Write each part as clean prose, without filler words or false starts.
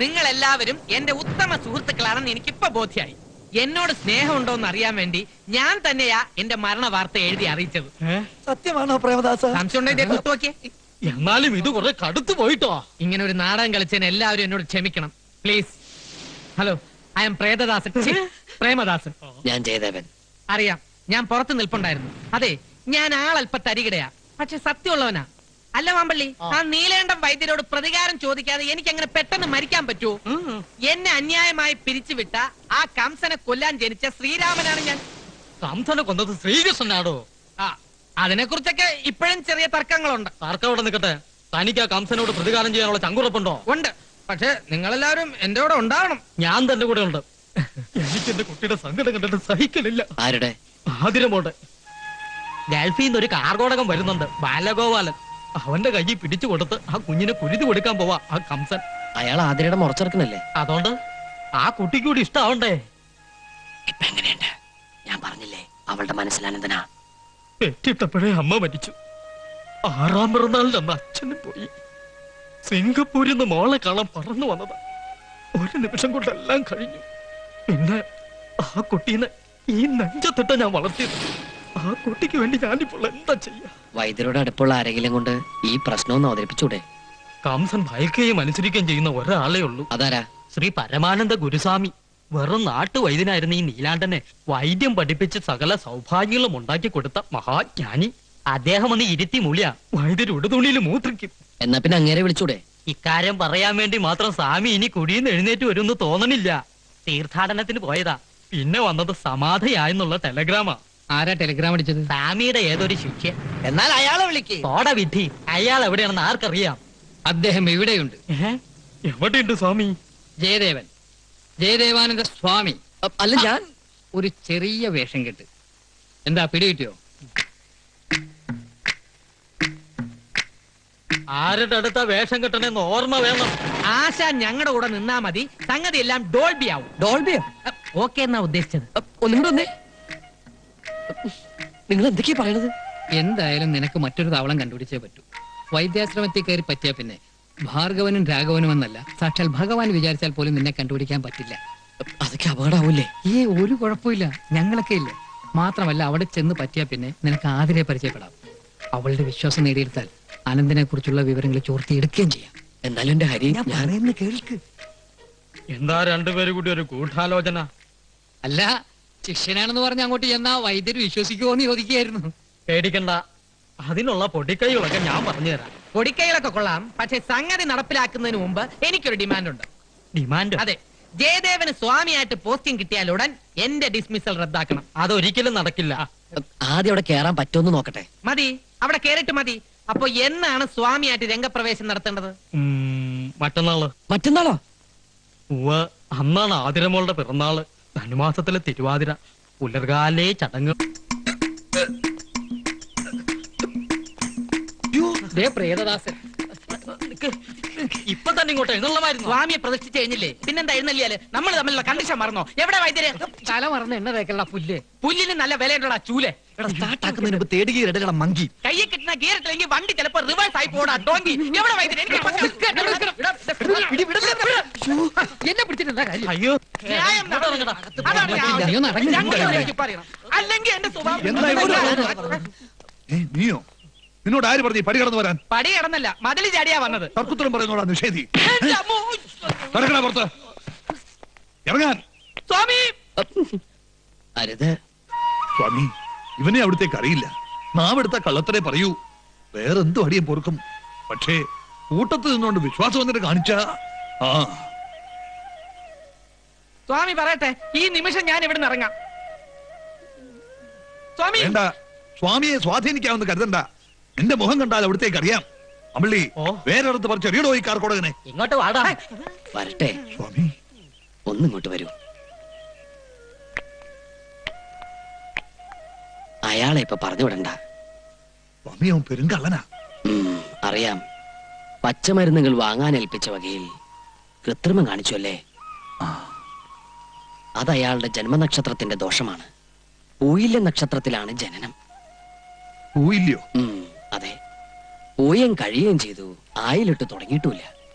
നിങ്ങൾ എല്ലാവരും എന്റെ ഉത്തമ സുഹൃത്തുക്കളാണെന്ന് എനിക്കിപ്പോ ബോധ്യായി. എന്നോട് സ്നേഹമുണ്ടോ എന്ന് അറിയാൻ വേണ്ടി ഞാൻ തന്നെയാ എന്റെ മരണ വാർത്ത എഴുതി അറിയിച്ചത്. സത്യമാണോ പ്രേമദാസ? സംശയം ഉണ്ടെങ്കിൽ നോക്കിയേ. എന്നാലും ഇത് കുറെ കടുത്തു പോയിട്ടോ. ഇങ്ങനെ ഒരു നാടകം കളിച്ചതിന് എല്ലാവരും എന്നോട് ക്ഷമിക്കണം please. Hello, I'm Prethadasan, Premadasan. ഞാൻ ജയദേവൻ. അറിയാം, ഞാൻ പുറത്ത് നിൽപ്പുണ്ടായിരുന്നു. അതെ, ഞാൻ ആളല്പ തരികിടയാ, പക്ഷെ സത്യമുള്ളവനാ. അല്ല മാമ്പള്ളി, ആ നീലേണ്ടം വൈദ്യരോട് പ്രതികാരം ചോദിക്കാതെ എനിക്ക് അങ്ങനെ പെട്ടെന്ന് മരിക്കാൻ പറ്റുമോ? എന്നെ അന്യായമായി പിരിച്ചുവിട്ട ആ കംസനെ കൊല്ലാൻ ജനിച്ച ശ്രീരാമനാണ് ഞാൻ. കംസനെ കൊന്നത് ശ്രീകൃഷ്ണനാടോ? അതിനെ കുറിച്ചൊക്കെ ഇപ്പോഴും ചെറിയ തർക്കങ്ങളുണ്ട്. തർക്കം അവിടെ നിൽക്കട്ടെ. തനിക്ക് ആ കംസനോട് പ്രതികാരം ചെയ്യാനുള്ള ചങ്കുറപ്പുണ്ടോ? ഉണ്ട്, പക്ഷെ നിങ്ങളെല്ലാവരും എന്റെ കൂടെ ഉണ്ടാവണം. ഞാൻ തന്റെ കൂടെ ഉണ്ട്. എനിക്ക് എന്റെ കുട്ടിയുടെ സങ്കടം കണ്ടിട്ട് സഹിക്കലില്ല. ആരുടെ? ആതിരമോടെ. ഗൾഫിൽ നിന്ന് ഒരു കാർഗോടകം വരുന്നുണ്ട്, ബാലഗോപാലൻ. അവന്റെ കയ്യിൽ പിടിച്ചു കൊടുത്ത് ആ കുഞ്ഞിനെ കുരുതി കൊടുക്കാൻ പോവാ ആ കംസൻ. അയാൾ ആതിരയുടെ മുറച്ചെറുക്കനല്ലേ? അതുകൊണ്ട് ആ കുട്ടിക്ക് കൂടി ഇഷ്ടാവണ്ടേ? ഇപ്പൊ എങ്ങനെയുണ്ട്? ഞാൻ പറഞ്ഞില്ലേ അവളുടെ മനസ്സിലാനന്ദനാ. പെറ്റിട്ടപ്പോഴേ അമ്മ മരിച്ചു. 6ാം പിറന്നാളിന്റെ അന്ന് അച്ഛനും പോയി. സിംഗപ്പൂരിൽ നിന്ന് മോളെ കാണാൻ പറന്നു വന്നതാ. ഒരു നിമിഷം കൊണ്ടെല്ലാം കഴിഞ്ഞു. പിന്നെ ആ കുട്ടീനെ ഈ നെഞ്ചത്തിട്ട ഞാൻ വളർത്തിയത്. ആ കുട്ടിക്ക് വേണ്ടി ഞാനിപ്പോൾ എന്താ ചെയ്യാ? വൈദ്യരോട് അടുപ്പുള്ള ആരെങ്കിലും കൊണ്ട് ഈ പ്രശ്നമൊന്ന് അവതരിപ്പിച്ചൂടെ? കംസൻ ഭയക്കുകയും അനുസരിക്കുകയും ചെയ്യുന്ന ഒരാളേ ഉള്ളൂ. അതാരാ? ശ്രീ പരമാനന്ദ ഗുരുസ്വാമി. വെറും നാട്ടുവൈദ്യനായിരുന്ന ഈ നീലാണ്ടനെ വൈദ്യം പഠിപ്പിച്ച് സകല സൗഭാഗ്യങ്ങളും ഉണ്ടാക്കി കൊടുത്ത മഹാജ്ഞാനി. അദ്ദേഹം ഒന്ന് ഇരുത്തി മൂളിയ വൈദ്യര് ഉടുതുണിയിൽ മൂത്രിക്കും. എന്നാ പിന്നെ അങ്ങേരെ വിളിച്ചൂടെ? ഇക്കാര്യം പറയാൻ വേണ്ടി മാത്രം സ്വാമി ഇനി കുടിയെന്ന് എഴുന്നേറ്റ് വരുമെന്ന് തോന്നണില്ല. തീർത്ഥാടനത്തിന് പോയതാ. പിന്നെ വന്നത് സമാധിയായെന്നുള്ള ടെലഗ്രാമാ. ആരാ ടെലിഗ്രാം അടിച്ചത്? സ്വാമിയുടെ ഏതൊരു ശിഷ്യ. എന്നാൽ അയാളെ വിളിക്കേ. തോടെ വിധി, അയാൾ എവിടെയാണെന്ന് ആർക്കറിയാം? അദ്ദേഹം ഇവിടെയുണ്ട്. എവിടെയുണ്ട് സ്വാമി? ജയദേവൻ, ജയദേവാനന്ദ സ്വാമി. അല്ല, ഞാൻ ഒരു ചെറിയ വേഷം കെട്ട്. എന്താ പിടികിട്ടിയോ? ആരുടെ അടുത്ത വേഷം കെട്ടണെന്ന് ഓർമ്മ വേണം. ആശ ഞങ്ങളുടെ കൂടെ നിന്നാ മതി, സംഗതി എല്ലാം ഡോൾബി ആവും. ഡോൾബിയോ? ഓക്കെ എന്നാ ഉദ്ദേശിച്ചത്. ഒന്നുകൂടെ നിങ്ങൾ എന്തൊക്കെയാ പറയണത്? എന്തായാലും നിനക്ക് മറ്റൊരു താവളം കണ്ടുപിടിച്ചേ പറ്റൂ. വൈദ്യാശ്രമത്തിൽ കയറി പറ്റിയ പിന്നെ ഭാർഗവനും രാഘവനും എന്നല്ല, സാക്ഷാൽ ഭഗവാൻ വിചാരിച്ചാൽ പോലും നിന്നെ കണ്ടുപിടിക്കാൻ പറ്റില്ല. അതൊക്കെ അപകടമാവൂലേ? ഒരു കുഴപ്പമില്ല, ഞങ്ങളൊക്കെ ഇല്ലേ. മാത്രമല്ല, അവിടെ ചെന്ന് പറ്റിയ പിന്നെ നിനക്ക് ആതിരെ പരിചയപ്പെടാം. അവളുടെ വിശ്വാസം നേടിയെടുത്താൽ അനന്തനെ കുറിച്ചുള്ള വിവരങ്ങൾ ചോർത്തിയെടുക്കുകയും ചെയ്യാം. എന്നാലും എന്റെ ഹരി, ഞാൻ കേൾക്ക്. എന്താ രണ്ടുപേരും കൂടി ഒരു ഗൂഢാലോചന? അല്ല, ശിഷ്യനാണെന്ന് പറഞ്ഞ് അങ്ങോട്ട് ചെന്നാ വൈദ്യര് വിശ്വസിക്കുമോ എന്ന് ചോദിക്കുകയായിരുന്നു. പേടിക്കണ്ട, അതിനുള്ള പൊടിക്കൈകളൊക്കെ ഞാൻ പറഞ്ഞു തരാം. പൊടിക്കൈകളൊക്കെ കൊള്ളാം, പക്ഷെ സംഗതി നടപ്പിലാക്കുന്നതിന് മുമ്പ് എനിക്കൊരു ഡിമാൻഡ് ഉണ്ട്. ഡിമാൻഡ്? അതെ, ജയദേവന് സ്വാമിയായിട്ട് പോസ്റ്റിംഗ് കിട്ടിയാലുടൻ എന്റെ ഡിസ്മിസൽ റദ്ദാക്കണം. അതൊരിക്കലും നടക്കില്ല. ആദ്യം അവിടെ കേറാൻ പറ്റുമെന്ന് നോക്കട്ടെ. മതി, അവിടെ കേറിട്ട് മതി. അപ്പൊ എന്നാണ് സ്വാമിയായിട്ട് രംഗപ്രവേശം നടത്തേണ്ടത്? മറ്റന്നാള്. മറ്റന്നാളോ? അന്നാണ് ആതിരമോളുടെ പിറന്നാള്. ധനുമാസത്തിലെ തിരുവാതിര. പുലർകാലേ ചടങ്ങ്. പ്രേതദാസൻ ഇപ്പൊ തന്നെ ഇങ്ങോട്ട് എഴുന്നള്ളമായിരുന്നു. സ്വാമിയെ പ്രതിഷ്ഠിച്ച് കഴിഞ്ഞില്ലേ, പിന്നെന്താ എഴുന്നള്ളിയാല്? നമ്മൾ തമ്മിലുള്ള കണ്ടീഷൻ മറന്നോ? എവിടെ വൈദ്യര്? തല മറന്ന് എണ്ണ തേക്കല്ല പുല്ല്. പുല്ലിന് നല്ല വിലയുണ്ടടാ ചൂല്. മങ്കി കയ്യെ കിട്ടുന്ന ഗീറിട്ടില്ലെങ്കിൽ വണ്ടി ചിലപ്പോ റിവേഴ്സ് ആയി പോടാ ഡോങ്കി. എവിടെ വൈദ്യര്? എന്നെ പിടിച്ചിട്ടെന്താ കാര്യം? അയ്യോ, ന്യായം നടക്കണം. അതാണ് ഞാൻ പറയണം. അല്ലെങ്കിൽ എന്റെ സ്വഭാവം. നീയോ? നിന്നോട് ആര് പറഞ്ഞു പടി കടന്നു വരാൻ? പടി കടന്നല്ല, മതില് ചാടിയാ വന്നത്. തർക്കുത്തരം പറയുന്നോടാ നിഷേധി. കടക്കണ പുറത്ത് ഇറങ്ങാൻ. സ്വാമി, അരുത് സ്വാമി, ഇവനെ അവിടത്തേക്ക് അറിയില്ല. നാവെടുത്ത കള്ളത്തരെ പറയൂ. വേറെന്തു അടിയും പൊറുക്കും. പക്ഷേ കൂട്ടത്തിൽ നിന്നുകൊണ്ട് വിശ്വാസം വന്നിട്ട് കാണിച്ച സ്വാമി പറയട്ടെ, ഈ നിമിഷം ഞാൻ ഇവിടെ നിന്ന് ഇറങ്ങാം. സ്വാമി വേണ്ട, സ്വാമിയെ സ്വാധീനിക്കാമെന്ന് കരുതണ്ട. എന്റെ മുഖം കണ്ടാൽ അവിടത്തേക്ക് അറിയാം. അമ്പള്ളി, വേറെടുത്ത് പറിച്ച് എറിയടോ ഈ കാർക്കോടകനെ. ഇങ്ങോട്ട് വാടാ. വരട്ടെ. സ്വാമി, ഒന്നിങ്ങോട്ട് വരൂ. അയാളെ ഇപ്പൊ പറഞ്ഞു വിടണ്ട. സ്വാമി, അവൻ പെരുങ്കള്ളനാ. അറിയാം. പച്ചമരുന്നുകൾ വാങ്ങാൻ ഏൽപ്പിച്ച വകയിൽ കൃത്രിമം കാണിച്ചു അല്ലേ? അത് അയാളുടെ ജന്മനക്ഷത്രത്തിന്റെ ദോഷമാണ്. പൂയില്യ നക്ഷത്രത്തിലാണ് ജനനം. പോയില്ലയോ? അതെ, പൂയം കഴിയുകയും ചെയ്തു. ആയിലിട്ട് തുടങ്ങിയിട്ടില്ല.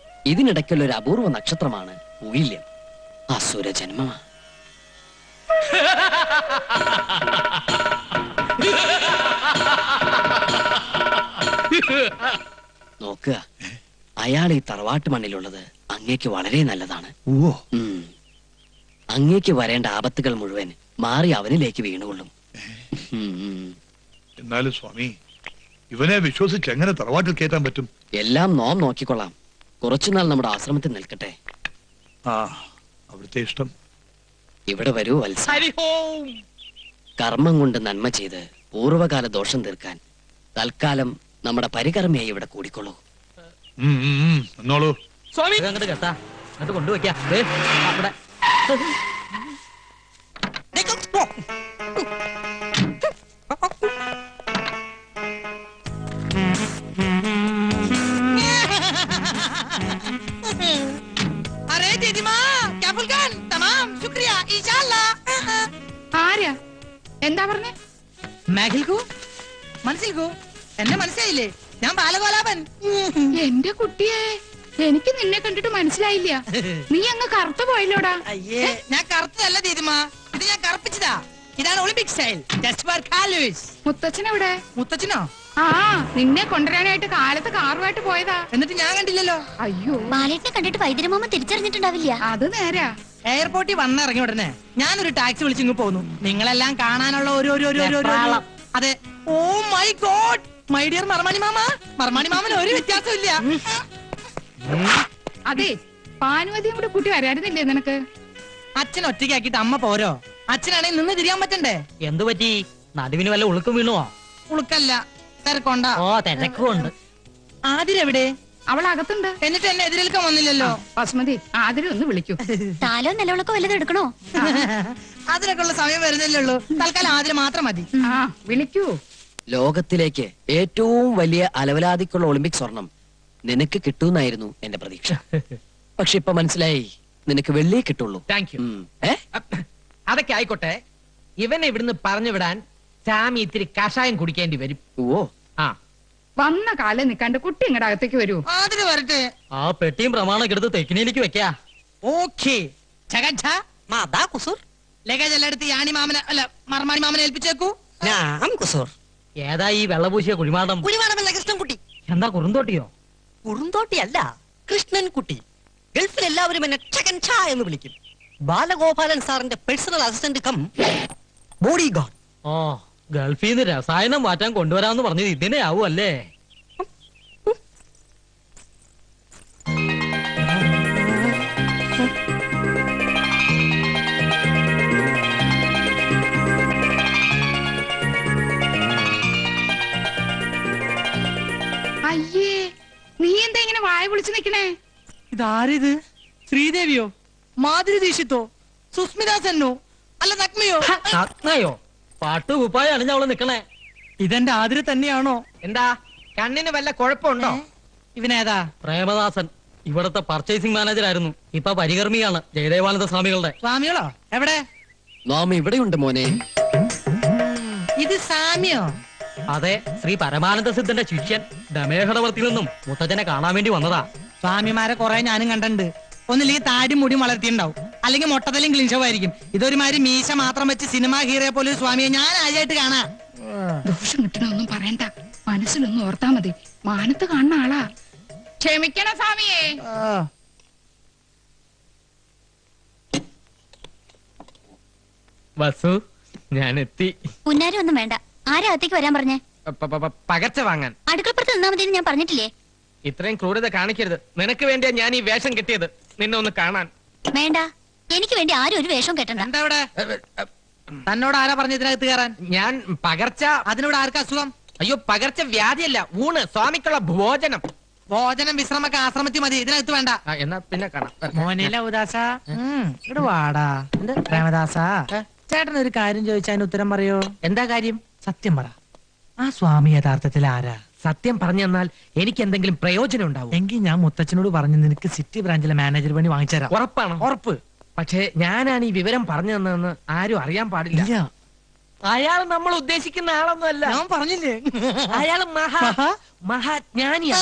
ഇതിനിടയ്ക്കുള്ള ഒരു അപൂർവ നക്ഷത്രമാണ് പൂയില്യം. അസുര ജന്മമാ. നോക്കുക, അയാൾ ഈ തറവാട്ട് മണ്ണിലുള്ളത് അങ്ങേക്ക് വളരെ നല്ലതാണ്. ഓ ഉം. അങ്ങേക്ക് വരേണ്ട ആപത്തുകൾ മുഴുവൻ മാറി അവനിലേക്ക് വീണുകൊള്ളും. ഉം. എന്നാലും സ്വാമി, ഇവനെ വിശ്വസിച്ച് എങ്ങനെ തറവാട്ടിൽ കയറ്റാൻ പറ്റും? എല്ലാം നോം നോക്കിക്കൊള്ളാം. കുറച്ചുനാൾ നമ്മുടെ ആശ്രമത്തിൽ നിൽക്കട്ടെ. ആ, അവിടുത്തെ ഇഷ്ടം. ഇവിടെ വരൂ വത്സ. ഹരിഹോം. കർമ്മം കൊണ്ട് നന്മ ചെയ്ത് പൂർവ്വകാല ദോഷം തീർക്കാൻ തൽക്കാലം നമ്മുടെ പരികർമ്മയായി ഇവിടെ കൂടിക്കൊള്ളൂ. എന്നോളൂ. സ്വാമി അങ്ങോട്ട് കേട്ടാ അങ്ങോട്ട് കൊണ്ടുവയ്ക്കാം. അവിടെ अरे दीदी माँ क्या फुलकान तमाम शुक्रिया इंशाल्लाह ആരാ എന്താ പറഞ്ഞേ? മാഗിൽക്കു മനസ്സിൽക്കു എന്നെ മനസ്സിലായില്ലേ? ഞാൻ ബാലഗോലാപൻ. എന്റെ കുട്ടിയെ, എനിക്ക് നിന്നെ കണ്ടിട്ട് മനസ്സിലായില്ല. നീ അങ്ങ് കറുത്തു പോയല്ലോടാ. അയ്യേ, ഞാൻ കറുത്തതല്ല ദീദിമാ, ഇത് ഞാൻ കറുപ്പിച്ചതാ. ഇതാണ് ഒളിമ്പിക് സ്റ്റൈൽ. ജസ്റ്റ് ഫോർ കാലൂസ്. മുത്തച്ഛനെവിടെ? മുത്തച്ഛനോ? ആ, നിന്നെ കൊണ്ടുവരാനായിട്ട് കാലത്ത് കാറുമായിട്ട് പോയതാ. എന്നിട്ട് ഞാൻ കണ്ടില്ലല്ലോ. അയ്യോ, ബാലേട്ടിനെ കണ്ടിട്ട് വൈദ്യരമാമ തിരിച്ചറിഞ്ഞിട്ടുണ്ടാവില്ല. അത് നേരാ. എയർപോർട്ടിൽ വന്നിറങ്ങി ഉടനെ ഞാനൊരു ടാക്സി വിളിച്ച് ഇങ്ങ് പോന്നു. നിങ്ങളെല്ലാം കാണാനുള്ള അതെ. Oh my god, my dear Marmani മാമ. മർമാണി മാമന് ഒരു വ്യത്യാസം ഇല്ല. അതെ, പാനുവതിയും കൂടെ കൂട്ടി വരായിരുന്നില്ലേ നിനക്ക്? അച്ഛൻ ഒറ്റയ്ക്കാക്കിട്ട് അമ്മ പോരോ? അച്ഛനാണെങ്കിൽ നിന്ന് തിരിയാൻ പറ്റണ്ടേ? എന്തു പറ്റി? നടുവിന് വല്ല ഉളുക്കും വീണുവോ? ഉളുക്കല്ല, തിരക്കൊണ്ട. ഓ, തിരക്കുണ്ട്. ആതിരെവിടെ? അവൾ അകത്തുണ്ട്. എന്നിട്ട് എന്നെ എതിരേൽക്കാൻ വന്നില്ലല്ലോ. ബസ്മതി, ആതിരെ ഒന്ന് വിളിക്കൂ. താലോ നിലവിളക്കോ വല്ലതും എടുക്കണോ? അതിനൊക്കെ ഉള്ള സമയം വരുന്നില്ലേ ഉള്ളൂ. തൽക്കാലം ആതിര മാത്രം മതി. ആ, വിളിക്കൂ. ലോകത്തിലേക്ക് ഏറ്റവും വലിയ അലവലാതിക്കുള്ള ഒളിമ്പിക് സ്വർണം നിനക്ക് കിട്ടൂന്നായിരുന്നു എന്റെ പ്രതീക്ഷ. പക്ഷെ ഇപ്പൊ മനസ്സിലായി, നിനക്ക് വെള്ളിയേ കിട്ടുള്ളൂ. Thank you. ഉം. ഏ? അതൊക്കെ ആയിക്കോട്ടെ. ഇവനെ ഇവിടുന്ന് പറഞ്ഞു വിടാൻ സാമി ഇത്തിരി കഷായം കുടിക്കേണ്ടി വരും. ഓ, ആ, വന്ന കാലം നിക്കാണ്ട് കുട്ടി ഇങ്ങടെ അകത്തേക്ക് വരൂ. ആതിര വരട്ടെ. ആ പെട്ടിയും പ്രമാണൊക്കെ എടുത്ത് തെക്കിനിയിലേക്ക് വെക്കാ. ഓക്കേ. ലഗേജ് എല്ലാം എടുത്ത് യാണി മാമനെ അല്ല മർമാണി മാമനെ ഏൽപ്പിച്ചേക്കൂ. ഏതാ ഈ വെള്ളപൂശിയ കുഴിമാടം? കുഴിമാടമല്ല കൃഷ്ണൻകുട്ടി. എന്താ കുറുന്തോട്ടിയോ? കുറുന്തോട്ടിയല്ല, കൃഷ്ണൻകുട്ടി. ഗൾഫിൽ എല്ലാവരും എന്നെ ചകൻ ഛാ എന്ന് വിളിക്കും. ബാലഗോപാലൻ സാറിന്റെ personal assistant cum bodyguard. ഓ, ഗൾഫിൽ നിന്ന് രസായനം മാറ്റാൻ കൊണ്ടുവരാന്ന് പറഞ്ഞത് ഇതിനെ ആവും അല്ലേ? അയ്യേ, നീ എന്താ ഇങ്ങനെ വായ വിളിച്ചു നിക്കണേ? ഇതാരിത്? ശ്രീദേവിയോ, മാധുരി ദീക്ഷിത്തോ, സുസ്മിത സെന്നോ, അല്ല നഗ്മയോ? നഗ്നയോ? പാട്ട് കുപ്പായ അണിഞ്ഞ അവള് നിക്കണേ. ഇതെന്റെ ആതിര തന്നെയാണോ? എന്താ കണ്ണിന് വല്ല കുഴപ്പമുണ്ടോ? ഇവനേതാ? പ്രേമദാസൻ ഇവിടത്തെ പർച്ചേസിംഗ് മാനേജർ ആയിരുന്നു. ഇപ്പൊ പരികർമ്മിയാണ് ജയദേവാനന്ദ സ്വാമികളുടെ. സ്വാമികളോ? എവിടെ? നാം ഇവിടെയുണ്ട് മോനെ. ഇത് സാമിയോ? അതെ, ശ്രീ പരമാനന്ദ സിദ്ധന്റെ ശിഷ്യൻ ദമേഹടവർത്തിൽ നിന്നും മുത്തച്ഛനെ കാണാൻ വേണ്ടി വന്നതാ. സ്വാമിമാരെ കുറെ ഞാനും കണ്ടിട്ടുണ്ട്. ഒന്നില്ലെങ്കിൽ താടി മുടി വളർത്തിണ്ടാവും, അല്ലെങ്കിൽ മൊട്ടത്തലും ക്ലീൻഷവായിരിക്കും. ഇതൊരുമാതിരി മീശ മാത്രം വെച്ച് സിനിമാ ഹീറോയെ പോലെ ഒരു സ്വാമിയെ ഞാൻ ആദ്യമായിട്ട് കാണാം. ദോഷം കിട്ടണൊന്നും പറയണ്ട, മനസ്സിലൊന്നും ഓർത്താ മതി. മാനത്ത് കാണുന്ന ആളാ. ക്ഷമിക്കണ സ്വാമിയേ. വസു, ഞാൻ എത്തി. പുന്നാരി ഒന്നും വേണ്ട. ആരാ അകത്തേക്ക് വരാൻ പറഞ്ഞേ? പകർച്ച വാങ്ങാൻ. അടുക്കളപ്പുറത്ത് നിന്നാ മതി ഞാൻ പറഞ്ഞിട്ടില്ലേ? ഇത്രയും ക്രൂരത കാണിക്കരുത്. നിനക്ക് വേണ്ടിയാ ഞാൻ ഈ വേഷം കെട്ടിയത്, നിന്നെ ഒന്ന് കാണാൻ. വേണ്ട, എനിക്ക് വേണ്ടി ആരും ഒരു വേഷം കെട്ടണ്ട. എന്താ ഇവിടെ? തന്നോട് ആരാ പറഞ്ഞ ഇതിനകത്ത് കയറാൻ? ഞാൻ പകർച്ച. അതിനോട് ആർക്കാ അസുഖം? അയ്യോ, പകർച്ച വ്യാധിയല്ല, ഊണ്, സ്വാമിക്കുള്ള ഭോജനം. ഭോജനം വിശ്രമൊക്കെ ആശ്രമത്തിൽ മതി, ഇതിനകത്ത് വേണ്ട. എന്നാ പിന്നെ കാണാം. മോനില ഉദാസ ഇവിടെ വാടാ. പ്രേമദാസ, ചേട്ടൻ ഒരു കാര്യം ചോദിച്ചതിന് ഉത്തരം പറയോ? എന്താ കാര്യം? സത്യം പറ, ആ സ്വാമി യഥാർത്ഥത്തിൽ ആരാ? സത്യം പറഞ്ഞു തന്നാൽ എനിക്ക് എന്തെങ്കിലും പ്രയോജനം ഉണ്ടാവും. എങ്കിൽ ഞാൻ മുത്തച്ഛനോട് പറഞ്ഞു നിനക്ക് സിറ്റി ബ്രാഞ്ചിലെ മാനേജർ പണി വാങ്ങിച്ചുതരാം. ഉറപ്പാണോ? ഉറപ്പ്. പക്ഷേ ഞാനാണ് ഈ വിവരം പറഞ്ഞു തന്നതെന്ന് ആരും അറിയാൻ പാടില്ല. ഇല്ല, അയാൾ നമ്മൾ ഉദ്ദേശിക്കുന്ന ആളൊന്നും അല്ല. ഞാൻ പറഞ്ഞില്ലേ, അയാൾ മഹാ? മഹാജ്ഞാനിയാ.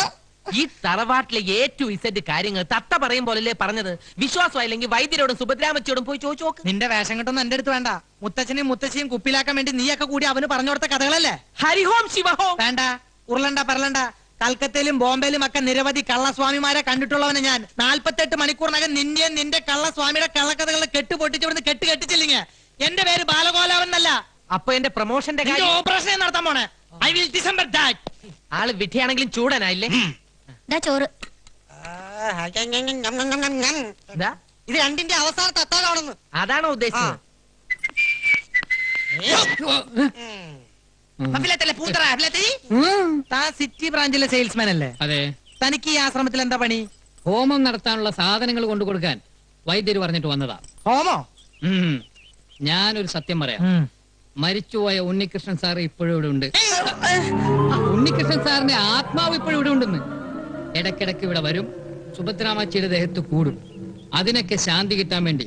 ഈ തറവാട്ടിലെ A to Z കാര്യങ്ങൾ തത്ത പറയും പോലല്ലേ പറഞ്ഞത്? വിശ്വാസമായില്ലെങ്കിൽ വൈദ്യരോടും സുഭദ്രാമച്ചിയോടും പോയി ചോദിച്ചു നോക്ക്. നിന്റെ വേഷം കെട്ടൊന്നും എന്റെ അടുത്ത് വേണ്ട. മുത്തച്ഛനെയും മുത്തശ്ശിയും കുപ്പിലാക്കാൻ വേണ്ടി നീയൊക്കെ കൂടി അവന് പറഞ്ഞു കൊടുത്ത കഥകളല്ലേ? ഹരിഹോം ശിവഹോം. വേണ്ട, ഉരുളണ്ട പറലണ്ട. കൽക്കത്തയിലും ബോംബെയിലും ഒക്കെ നിരവധി കള്ളസ്വാമിമാരെ കണ്ടിട്ടുള്ളവനെ ഞാൻ. 48 മണിക്കൂറിനകം നിന്നെ നിന്റെ കള്ളസ്വാമിയുടെ കള്ളക്കഥകളെ കെട്ടുപൊട്ടിച്ചിവിടുന്ന് കെട്ടിച്ചില്ലെങ്കിൽ എന്റെ പേര് ബാലഗോലാവൻ എന്നല്ല. അപ്പൊ എന്റെ പ്രൊമോഷന്റെ കാര്യം ഓപ്പറേഷൻ നടത്താൻ പോണേ. I will December that. ആള് വിധിയാണെങ്കിലും ചൂടനായില്ലേ? ദാ ചോറ്. ഇതാ, ഇത് രണ്ടിന്റെ അവസാനത്തെ അത്താഴമാണെന്ന്. അതാണോ ഉദ്ദേശിച്ചത്? താൻ സിറ്റി ബ്രാഞ്ചിലെ സെയിൽസ്മാൻ അല്ലേ? അതെ, തനിക്ക് ഈ ആശ്രമത്തിൽ എന്താ പണി? ഹോമം നടത്താനുള്ള സാധനങ്ങൾ കൊണ്ടു കൊടുക്കാൻ വൈദ്യര് പറഞ്ഞിട്ട് വന്നതാ. ഹോമോ? ഞാനൊരു സത്യം പറയാം. മരിച്ചുപോയ ഉണ്ണികൃഷ്ണൻ സാർ ഇപ്പോഴും ഇവിടെ ഉണ്ട്. ഉണ്ണികൃഷ്ണൻ സാറിന്റെ ആത്മാവ് ഇപ്പോഴും ഇവിടെ ഉണ്ടെന്ന്. ഇടയ്ക്കിടയ്ക്ക് ഇവിടെ വരും, സുഭദ്രാമച്ചിയുടെ ദേഹത്ത് കൂടും. അതിനൊക്കെ ശാന്തി കിട്ടാൻ വേണ്ടി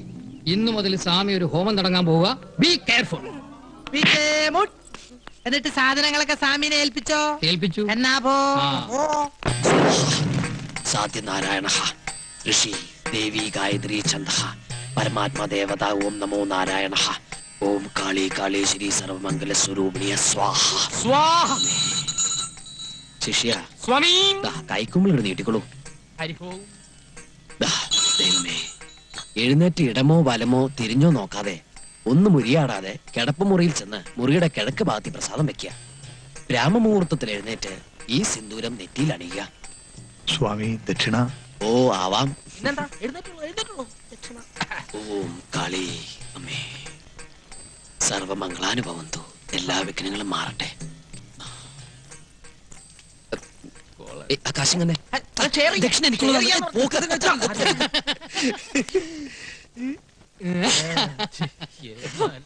ഇന്നു മുതൽ സ്വാമി ഒരു ഹോമം തുടങ്ങാൻ പോവുക. Be careful. എന്നിട്ട് സാധനങ്ങളൊക്കെ സ്വാമിനെ ഏൽപ്പിച്ചോ? ഏൽപ്പിച്ചു. എന്നാ പോ. സാധ്യനാരായണ ഋഷി ദേവി ഗായത്രി ഛന്ദ പരമാത്മ ദേവത ഓം നമോ നാരായണ ഓം കാളി കാളേശ്വരി സർവമംഗല സ്വരൂപിണിയ സ്വാഹ. സ്വാഹ. ശിഷ്യ, സ്വാമി. ദാ കൈക്കുമ്പിൾ നീട്ടിക്കൊള്ളൂ. ഹരിഹോം. ദാ, ദൈവമേ, എഴുന്നേറ്റ് ഇടമോ വലമോ തിരിഞ്ഞോ നോക്കാതെ ഒന്നും മുരിയാടാതെ കിടപ്പുമുറിയിൽ ചെന്ന് മുറിയുടെ കിഴക്ക് ഭാഗത്തി പ്രസാദം വെക്കുക. ബ്രാഹ്മമുഹൂർത്തത്തിൽ എഴുന്നേറ്റ് ഈ സിന്ദൂരം നെറ്റിയിൽ അണിയുക. സ്വാമി ദക്ഷിണ. ഓ ആവാം. പിന്നെന്താ, എഴുന്നേറ്റുള്ളൂ, എഴുന്നേറ്റുള്ളൂ. ദക്ഷിണ. ഓം കാളി അമ്മേ സർവമംഗളാനുഭവന്തു. എല്ലാ വിഘ്നങ്ങളും മാറട്ടെ. ആകാശം തന്നെ അത് ചേറി. ദക്ഷിണ എനിക്കുള്ളത് ചേറിയാ തന്നെ. പോക്കത് വെച്ചാ.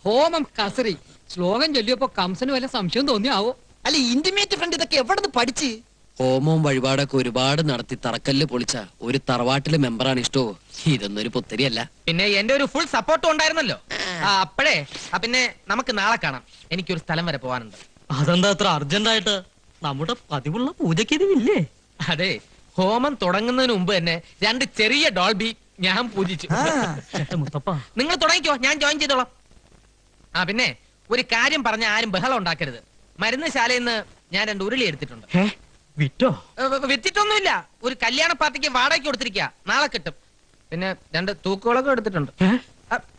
ഹോമം കസറി ശ്ലോകം ചൊല്ലിയപ്പോ കംസന് വല്ല സംശയം തോന്നിയാവോ? അല്ല, ഇന്റിമേറ്റ് ഫ്രണ്ട് ഇതൊക്കെ എവിടെ നിന്ന് പഠിച്ച്? ഹോമവും വഴിപാടൊക്കെ ഒരുപാട് നടത്തി തറക്കല്ല് പൊളിച്ച ഒരു തറവാട്ടിലെ മെമ്പറാണ് ഇഷ്ടോ. ഇതൊന്നൊരു പുത്തരിയല്ല. പിന്നെ എന്റെ ഒരു ഫുൾ സപ്പോർട്ടും ഉണ്ടായിരുന്നല്ലോ. അപ്പഴേ പിന്നെ നമുക്ക് നാളെ കാണാം. എനിക്കൊരു സ്ഥലം വരെ പോവാനുണ്ട്. അതെന്താ അത്ര അർജന്റായിട്ട്? നമ്മുടെ പതിവുള്ള പൂജയ്ക്ക് ഇതില്ലേ? അതെ, ഹോമം തുടങ്ങുന്നതിന് മുമ്പ് തന്നെ 2 ചെറിയ ഡോൾബി ഞാൻ പൂജിച്ചു. മുത്തപ്പ, നിങ്ങൾ തുടങ്ങിക്കോ, ഞാൻ ജോയിൻ ചെയ്തോളാം. പിന്നെ ഒരു കാര്യം പറഞ്ഞ ആരും ബഹളം ഉണ്ടാക്കരുത്. മരുന്ന് ശാലയിൽ നിന്ന് ഞാൻ 2 ഉരുളി എടുത്തിട്ടുണ്ട്. വിറ്റോ? വിറ്റിട്ടൊന്നുമില്ല. ഒരു കല്യാണ പാർട്ടിക്ക് വാടകയ്ക്ക് കൊടുത്തിരിക്കുക. നാളെ കിട്ടും. പിന്നെ 2 തൂക്കുകളൊക്കെ എടുത്തിട്ടുണ്ട്.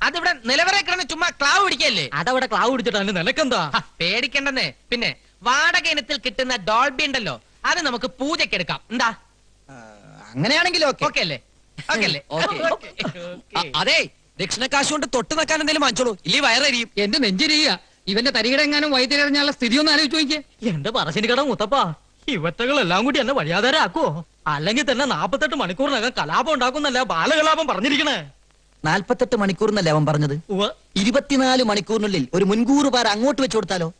അതിവിടെ നിലവറെ കിടന്ന് ചുമ്മാ ക്ലാവ് പിടിക്കല്ലേ? അതവിടെ ക്ലാവ് പിടിച്ചിട്ട് നിനക്കെന്താ? പേടിക്കണ്ടെന്നേ. പിന്നെ വാടക ഇനത്തിൽ കിട്ടുന്ന ഡോൾബി ഉണ്ടല്ലോ, അത് നമുക്ക് പൂജയ്ക്ക് എടുക്കാം. എന്താ, അങ്ങനെയാണെങ്കിലും ഓക്കെ അല്ലേ? ഓക്കെ അല്ലേ? അതെ, ദക്ഷിണക്കാശ് കൊണ്ട് തൊട്ട് നിൽക്കാൻ എന്തെങ്കിലും വാങ്ങിച്ചോളൂ, ഇല്ലേ വയറരിയും. എന്റെ നെഞ്ചിരിയ ഇവന്റെ തരികിടെങ്ങാനും വൈദ്യരറിഞ്ഞാലുള്ള സ്ഥിതി ഒന്ന് ആലോചിച്ച് നോക്കിയേ. എന്റെ പറശ്ശിനിക്കട മുത്തപ്പ, ഇവറ്റകളെല്ലാം കൂടി എന്നെ വഴിയാധാരാക്കോ? അല്ലെങ്കിൽ തന്നെ 48 മണിക്കൂറിനകം കലാപം ഉണ്ടാക്കുന്നല്ല ബാലകലാപം പറഞ്ഞിരിക്കണേ. 48 മണിക്കൂർ എന്നല്ലേ അവൻ പറഞ്ഞത്? 24 മണിക്കൂറിനുള്ളിൽ ഒരു മുൻകൂർ പാര അങ്ങോട്ട് വെച്ചു കൊടുത്താലോ?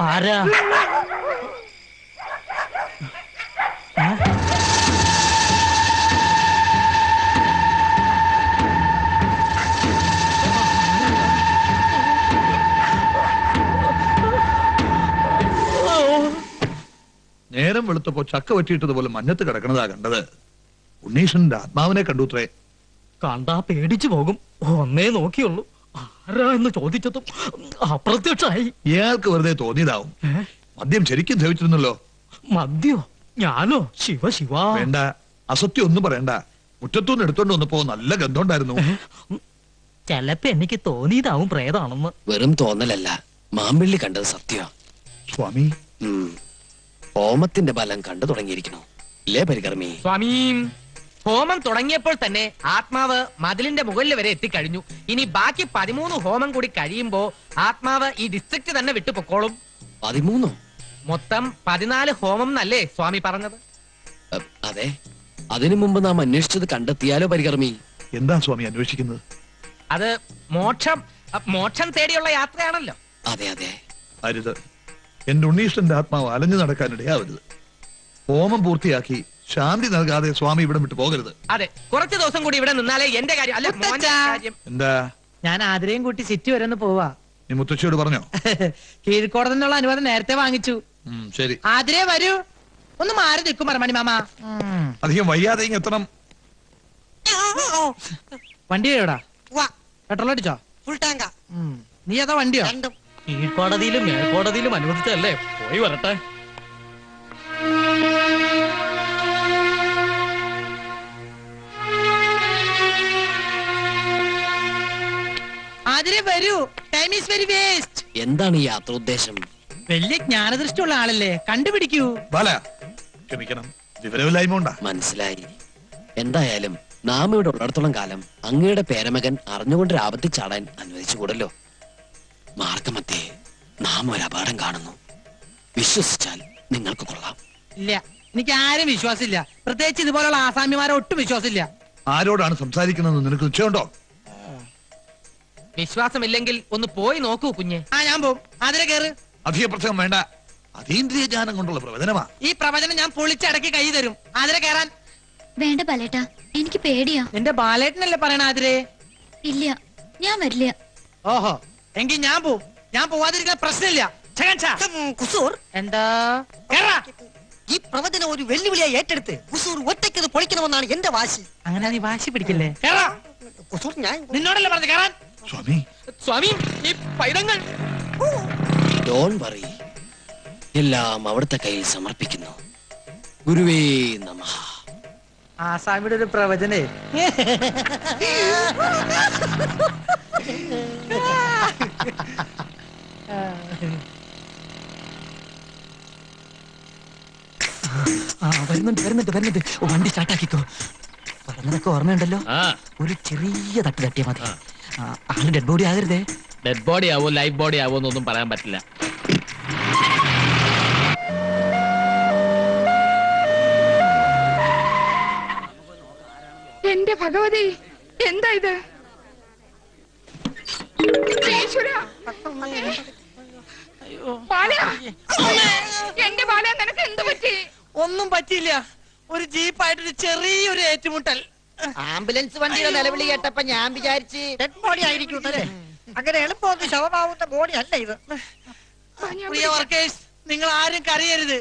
ആരാ? നേരം വെളുത്തപ്പോ ചക്ക വെട്ടിയിട്ടതുപോലെ മഞ്ഞത്ത് കിടക്കണതാ കണ്ടത്. ഉണ്ണീഷന്റെ ആത്മാവിനെ കണ്ടുത്രേ. കണ്ടാ പേടിച്ചു പോകും. ഒന്നേ നോക്കിയുള്ളൂ. ആരാ എന്ന് ചോദിച്ചതും അപ്രത്യക്ഷമായി. ഇയാൾക്ക് വെറുതെ തോന്നിയതാവും. മദ്യം ശരിക്കും സേവിച്ചിരുന്നല്ലോ. മദ്യോ? ഞാനോ? ശിവ ശിവ. വേണ്ട, അസത്യം ഒന്നും പറയണ്ട. മുറ്റത്തുനിന്ന് എടുത്തോണ്ട് വന്നപ്പോ നല്ല ഗന്ധമുണ്ടായിരുന്നു. ചെലപ്പോ എനിക്ക് തോന്നിയതാവും പ്രേതാണെന്ന്. വെറും തോന്നലല്ല, മാമ്പിള്ളി കണ്ടത് സത്യം. സ്വാമി, ഹോമത്തിന്റെ ബലം കണ്ടു തുടങ്ങിയിരിക്കണു, ഇല്ലേ പരികർമ്മി? സ്വാമി, ഹോമം തുടങ്ങിയപ്പോൾ തന്നെ ആത്മാവ് മതിലിന്റെ മുകളിൽ വരെ എത്തിക്കഴിഞ്ഞു. ഇനി ബാക്കി 13 ഹോമം കൂടി കഴിയുമ്പോ ആത്മാവ് ഈ ഡിസ്ട്രിക്ട് തന്നെ വിട്ടുപൊക്കോളും. 13? മൊത്തം 14 ഹോമം എന്നല്ലേ സ്വാമി പറഞ്ഞത്? അതെ, അതിനു മുമ്പ് നാം അന്വേഷിച്ചത് കണ്ടെത്തിയാലോ പരികർമ്മി? എന്താ സ്വാമി അന്വേഷിക്കുന്നത്? അത് മോക്ഷം തേടിയുള്ള യാത്രയാണല്ലോ. അതെ അതെ. അരുത്, എന്റെ ഉണ്ണീഷ്ടന്റെ ആത്മാവ് അലഞ്ഞു നടക്കാനിടയാവരുത്. ഹോമം പൂർത്തിയാക്കി ശാന്തി നൽകാതെ സ്വാമി ഇവിടെ വിട്ടു പോകരുത്. അതെ, കുറച്ച് ദിവസം കൂടി ഇവിടെ നിന്നാലേ എന്റെ കാര്യം അല്ല മോന്റെ മുത്തച്ഛാ. കാര്യം. എന്താ ഞാൻ ആതിരയും കൂട്ടി സിറ്റി വരെ ഒന്ന് പോവാ. നീ മുത്തശ്ശിയോട് പറഞ്ഞോ? കീഴ്ക്കോടതിനുള്ള അനുവാദം നേരത്തെ വാങ്ങിച്ചു. ശരി, ആതിരേ വരൂ. ഒന്ന് മാറി നിൽക്കും മരമണി മാമ. അധികം വയ്യാതെ ഇങ്ങ് എത്തണം. വണ്ടി എവിടാ? പെട്രോൾ അടിച്ചോ? ഫുൾ ടാങ്കാ. നീ ഏതാ വണ്ടിയോ? രണ്ടും. കീഴ്ക്കോടതിയിലും മേൽക്കോടതിയിലും അനുവദിച്ചല്ലേ, പോയി വരട്ടെ. ആതിരേ വരൂ. Time is very waste. എന്താണ് ഈ യാത്രോദ്ദേശം? വലിയ ജ്ഞാനദൃഷ്ടിയുള്ള ആളല്ലേ, കണ്ടുപിടിക്കൂ. ബാല, ക്ഷമിക്കണം, വിവരമില്ലായ്മ ഉണ്ടാ. മനസ്സിലായി. എന്തായാലും നാം ഇവിടെ ഉള്ളിടത്തോളം കാലം അങ്ങയുടെ പേരമകൻ അറിഞ്ഞുകൊണ്ട് ആപത്തിൽ ചാടാൻ അനുവദിച്ചുകൂടല്ലോ. മാർഗമധ്യേ നാം ഒരു അപകടം കാണുന്നു. വിശ്വസിച്ചാൽ നിങ്ങൾക്ക് കൊള്ളാം. ഇല്ല, എനിക്ക് ആരും വിശ്വാസമില്ല. പ്രത്യേകിച്ച് ഇതുപോലുള്ള ആസാമിമാരെ ഒട്ടും വിശ്വാസമില്ല. ആരോടാണ് സംസാരിക്കുന്നതെന്ന് നിനക്ക് നിശ്ചയമുണ്ടോ? വിശ്വാസമില്ലെങ്കിൽ ഒന്ന് പോയി നോക്കൂ കുഞ്ഞെ. ഞാൻ പോവും. ആതിരെ കേറ്. അധിക പ്രസംഗം വേണ്ട. അതീന്ദ്രിയ ജ്ഞാനം കൊണ്ടുള്ള പ്രവചനമാ. ഈ പ്രവചനം ഞാൻ പൊളിച്ചടക്കി കൈ തരും. ആതിരെ കേറാൻ. വേണ്ട ബാലേട്ടാ, എനിക്ക് പേടിയാ. നിന്റെ ബാലേട്ടനല്ലേ പറയണ ആതിരെ? ഇല്ല, ഞാൻ വരില്ല. ഓഹോ, എങ്കിൽ ഞാൻ പോവും. ഞാൻ പോവാതിരിക്കുന്ന പ്രശ്നമില്ല. കുസൂർ, എന്താ? കേറാ. ഈ പ്രവചനം ഒരു വെല്ലുവിളിയായി ഏറ്റെടുത്ത് കുസൂർ ഒറ്റയ്ക്കത് പൊളിക്കണമെന്നാണ് എന്റെ വാശി. അങ്ങനെ നീ വാശി പിടിക്കില്ലേ? കേറാ. കുസൂർ, ഞാൻ നിന്നോടല്ലേ പറഞ്ഞു കേറാൻ? സ്വാമി, സ്വാമി, ഈ പൈതങ്ങൾ ഡോൺ വറി, എല്ലാം അവിടുത്തെ കയ്യിൽ സമർപ്പിക്കുന്നു. ഗുരുവേ നമഃ. ആസാമിയുടെ ഒരു പ്രവചനേ. വരുന്നുണ്ട്. വണ്ടി സ്റ്റാർട്ടാക്കിക്കോ. പറഞ്ഞതൊക്കെ ഓർമ്മയുണ്ടല്ലോ. ഒരു ചെറിയ തട്ട് തട്ടിയാ മതി. ആള് ഡെഡ് ബോഡി ആകരുതേ. ഡെഡ് ബോഡി ആവോ ലൈഫ് ബോഡി ആവോ എന്നൊന്നും പറയാൻ പറ്റില്ല. എന്റെ ഭഗവതി, എന്താ ഇത്? ഈശ്വരാ. ബാല, എന്റെ ബാല, നിനക്ക് എന്ത് പറ്റി? ഒന്നും പറ്റിയില്ല. ഒരു ജീപ്പായിട്ടൊരു ചെറിയൊരു ഏറ്റുമുട്ടൽ. ആംബുലൻസ് വണ്ടിയുടെ നിലവിളി കേട്ടപ്പോ ഞാൻ വിചാരിച്ച് ഡെഡ് ബോഡി ആയിരിക്കും. അങ്ങനെ എളുപ്പമൊന്നും ശവമാവുന്ന ബോഡി അല്ല ഇത്. പ്രിയ വർക്കേഴ്സ്, നിങ്ങൾ ആരും കരയരുത്.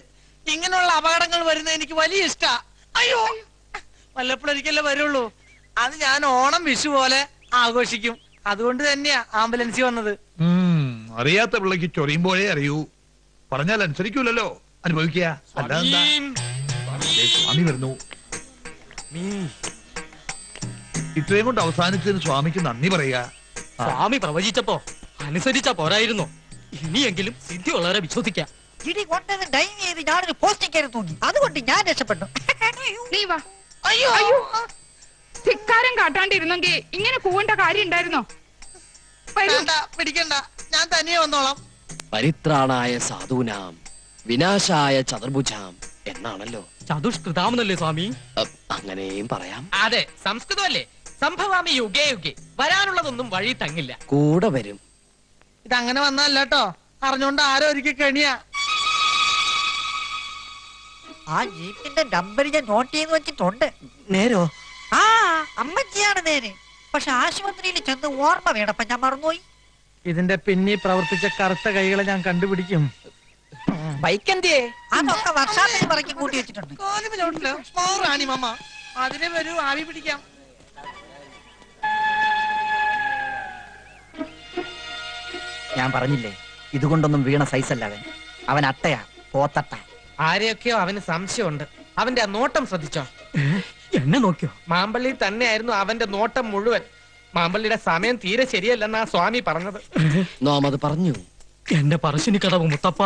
ഇങ്ങനെയുള്ള അപകടങ്ങൾ വരുന്നത് എനിക്ക് വലിയ ഇഷ്ടാ. അയ്യോ, വല്ലപ്പോഴൊരിക്കലേ വരുള്ളൂ. അത് ഞാൻ ഓണം വിഷു പോലെ ആഘോഷിക്കും. അതുകൊണ്ട് തന്നെയാ ആംബുലൻസിൽ വന്നത്. അറിയാത്ത പിള്ളക്ക് ചൊറിയുമ്പോഴേ അറിയൂ. പറഞ്ഞാൽ അനുസരിക്കൂലല്ലോ. അനുഭവിക്കുക. അല്ലാതെന്താ? ദേ, സ്വാമി വരുന്നു. ഇത്രയും കൊണ്ട് അവസാനിച്ചതിന് സ്വാമിക്ക് നന്ദി പറയുക. സ്വാമി പ്രവചിച്ചപ്പോ അനുസരിച്ചാ പോരായിരുന്നു. ഇനിയെങ്കിലും സിദ്ധിയുള്ളവരെ വിശ്വസിക്കാം. ഇടി കൊണ്ടത് ഡൈവ് ചെയ്ത് ഞാനൊരു പോസ്റ്റിൽ കയറി തൂങ്ങി. അതുകൊണ്ട് ഞാൻ രക്ഷപ്പെട്ടു. നീ വാ. അയ്യോ, അയ്യോ, ധിക്കാരം കാട്ടാണ്ടിരുന്നെങ്കിൽ ഇങ്ങനെ പോവേണ്ട കാര്യം ഉണ്ടായിരുന്നോ? വരൂ. വേണ്ട, പിടിക്കണ്ട. ഞാൻ തനിയെ വന്നോളാം. പരിത്രാണായ സാധൂനാം വിനാശായ ചതുർഭുജാം എന്നാണല്ലോ. ചതുഷ്കൃതാമെന്നല്ലേ സ്വാമി? അങ്ങനെയും പറയാം. അതെ, സംസ്കൃതമല്ലേ. സംഭവാമി യുഗേ യുഗേ. വരാനുള്ളതൊന്നും വഴി തങ്ങില്ല. കൂടെ വരും. ഇതങ്ങനെ വന്നല്ല കേട്ടോ. അറിഞ്ഞോണ്ട് ആരോ ഒരിക്കൽ കെണിയാ. ആ ജീപ്പിന്റെ നമ്പർ ഞാൻ നോട്ട് ചെയ്ത് വെച്ചിട്ടുണ്ട്. നേരോ? ആ, അമ്മച്ചിയാണ് നേര്. പക്ഷെ ആശുപത്രിയിൽ ചെന്ന് ഓർമ്മ വേണപ്പ ഞാൻ മറന്നുപോയി. ഇതിന്റെ പിന്നിൽ പ്രവർത്തിച്ച കറുത്ത കൈകളെ ഞാൻ കണ്ടുപിടിക്കും. ബൈക്ക് എന്തേ? അതൊക്കെ വർഷാപ്പിൽ പറക്കി കൂട്ടി വെച്ചിട്ടുണ്ട്. റാണി മാമ, അതിനെ വരൂ, ആവി പിടിക്കാം. ഞാൻ പറഞ്ഞില്ലേ, ഇതുകൊണ്ടൊന്നും വീണ സൈസ് അല്ല അവൻ. അവൻ അട്ടയാ, പോത്തട്ട. ആരെയൊക്കെയോ അവന് സംശയമുണ്ട്. അവന്റെ ആ നോട്ടം ശ്രദ്ധിച്ചോ? എന്നെ നോക്കിയോ? മാമ്പള്ളി തന്നെയായിരുന്നു അവന്റെ നോട്ടം മുഴുവൻ. മാമ്പള്ളിയുടെ സമയം തീരെ ശരിയല്ലെന്നാ സ്വാമി പറഞ്ഞത്. നാം അത് പറഞ്ഞു. എന്റെ പറശ്ശിനി കടവ് മുത്തപ്പ,